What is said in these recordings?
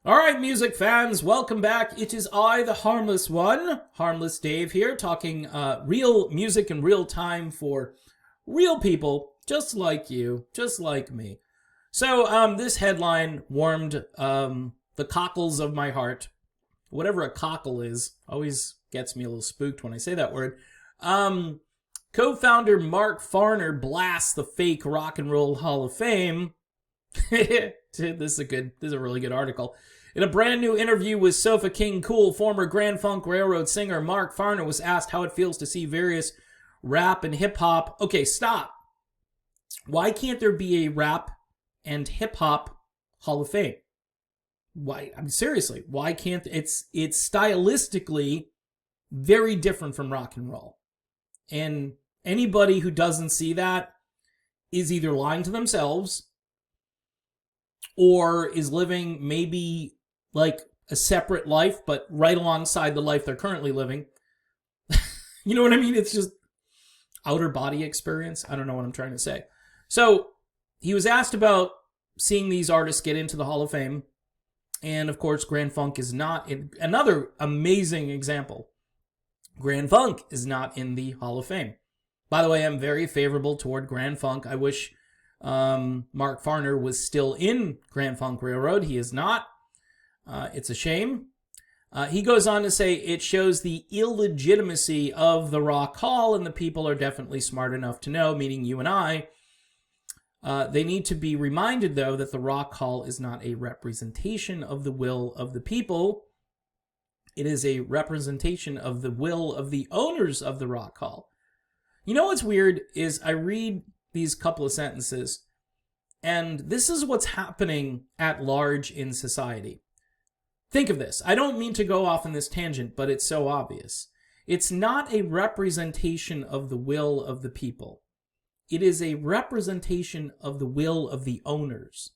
All right, music fans, welcome back. It is I, the Harmless One, Harmless Dave here, talking real music in real time for real people, just like you, just like me. So this headline warmed the cockles of my heart. Whatever a cockle is, always gets me a little spooked when I say that word. Co-founder Mark Farner blasts the fake Rock and Roll Hall of Fame. This is a really good article. In a brand new interview with Sofa King Cool, former Grand Funk Railroad singer Mark Farner was asked how it feels to see various rap and hip hop. Okay, stop. Why can't there be a rap and hip hop Hall of Fame? Why? I mean, seriously, why can't it's stylistically very different from rock and roll. And anybody who doesn't see that is either lying to themselves or is living maybe like a separate life, but right alongside the life they're currently living. You know what I mean? It's just outer body experience. I don't know what I'm trying to say. So he was asked about seeing these artists get into the Hall of Fame. And of course, Grand Funk is not in. Another amazing example. Grand Funk is not in the Hall of Fame. By the way, I'm very favorable toward Grand Funk. I wish Mark Farner was still in Grand Funk Railroad. He is not. It's a shame. He goes on to say it shows the illegitimacy of the Rock Hall, and the people are definitely smart enough to know, meaning you and I. They need to be reminded, though, that the Rock Hall is not a representation of the will of the people. It is a representation of the will of the owners of the Rock Hall. You know what's weird is I read these couple of sentences, and this is what's happening at large in society. Think of this. I don't mean to go off on this tangent, but it's so obvious. It's not a representation of the will of the people. It is a representation of the will of the owners.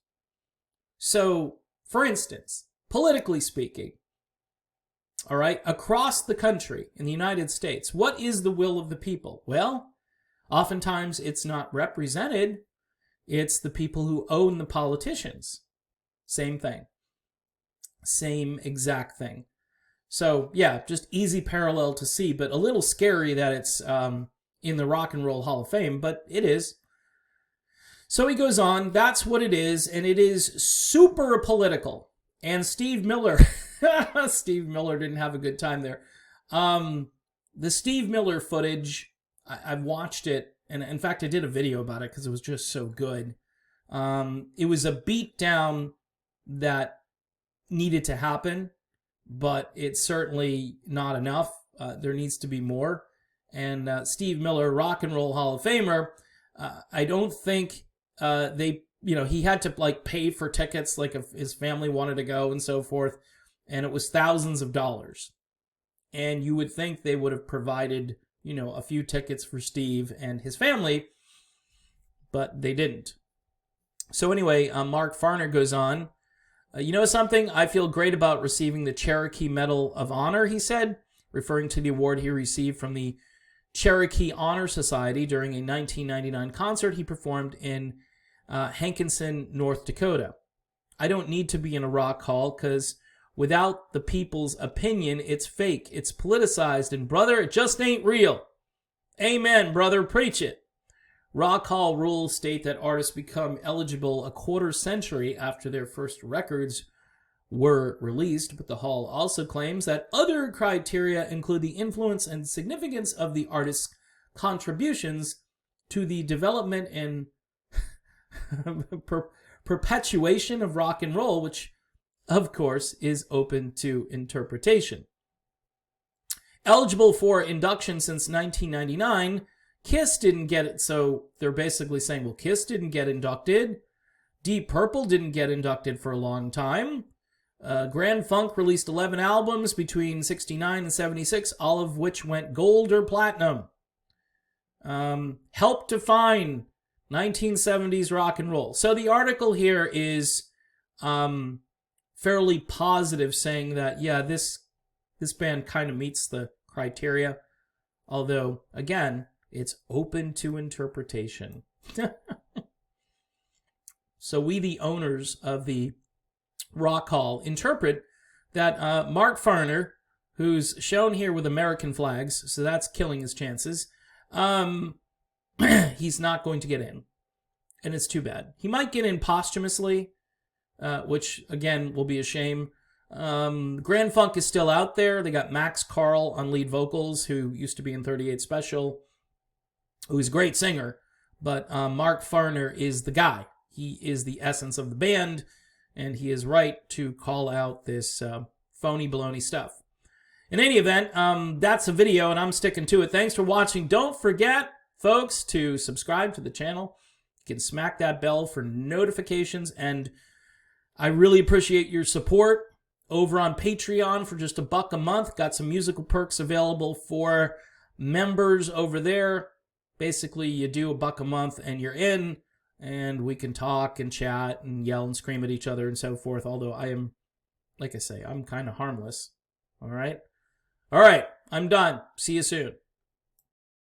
So, for instance, politically speaking, all right, across the country in the United States, what is the will of the people? Well, oftentimes it's not represented. It's the people who own the politicians. Same thing. Same exact thing. So, yeah, just easy parallel to see, but a little scary that it's in the Rock and Roll Hall of Fame, but it is. So he goes on, that's what it is, and it is super political. And Steve Miller, Steve Miller didn't have a good time there. The Steve Miller footage, I've watched it, and in fact I did a video about it because it was just so good. It was a beatdown that needed to happen, but it's certainly not enough. There needs to be more. And Steve Miller, Rock and Roll Hall of Famer, I don't think he had to like pay for tickets, like if his family wanted to go and so forth, and it was thousands of dollars. And you would think they would have provided, a few tickets for Steve and his family, but they didn't. So anyway, Mark Farner goes on, you know something? I feel great about receiving the Cherokee Medal of Honor, he said, referring to the award he received from the Cherokee Honor Society during a 1999 concert he performed in Hankinson, North Dakota. I don't need to be in a rock hall because without the people's opinion, it's fake, it's politicized, and brother, it just ain't real. Amen, brother, preach it. Rock Hall rules state that artists become eligible a quarter century after their first records were released, but the Hall also claims that other criteria include the influence and significance of the artist's contributions to the development and perpetuation of rock and roll, which, of course, is open to interpretation. Eligible for induction since 1999, Kiss didn't get it, so they're basically saying, well, Kiss didn't get inducted. Deep Purple didn't get inducted for a long time. Grand Funk released 11 albums between 69 and 76, all of which went gold or platinum. Help define 1970s rock and roll. So the article here is fairly positive, saying that, yeah, this band kind of meets the criteria. Although, again, it's open to interpretation. So we, the owners of the Rock Hall interpret that Mark Farner, who's shown here with American flags, so that's killing his chances, he's not going to get in. And it's too bad. He might get in posthumously, which, again, will be a shame. Grand Funk is still out there. They got Max Carl on lead vocals, who used to be in 38 Special, who's a great singer. But Mark Farner is the guy. He is the essence of the band, and he is right to call out this phony baloney stuff. In any event, that's a video, and I'm sticking to it. Thanks for watching. Don't forget, folks, to subscribe to the channel. You can smack that bell for notifications, and I really appreciate your support over on Patreon for just $1 a month. Got some musical perks available for members over there. Basically, you do $1 a month and you're in, and we can talk and chat and yell and scream at each other and so forth, although I am, like I say, I'm kind of harmless. All right? All right, I'm done. See you soon.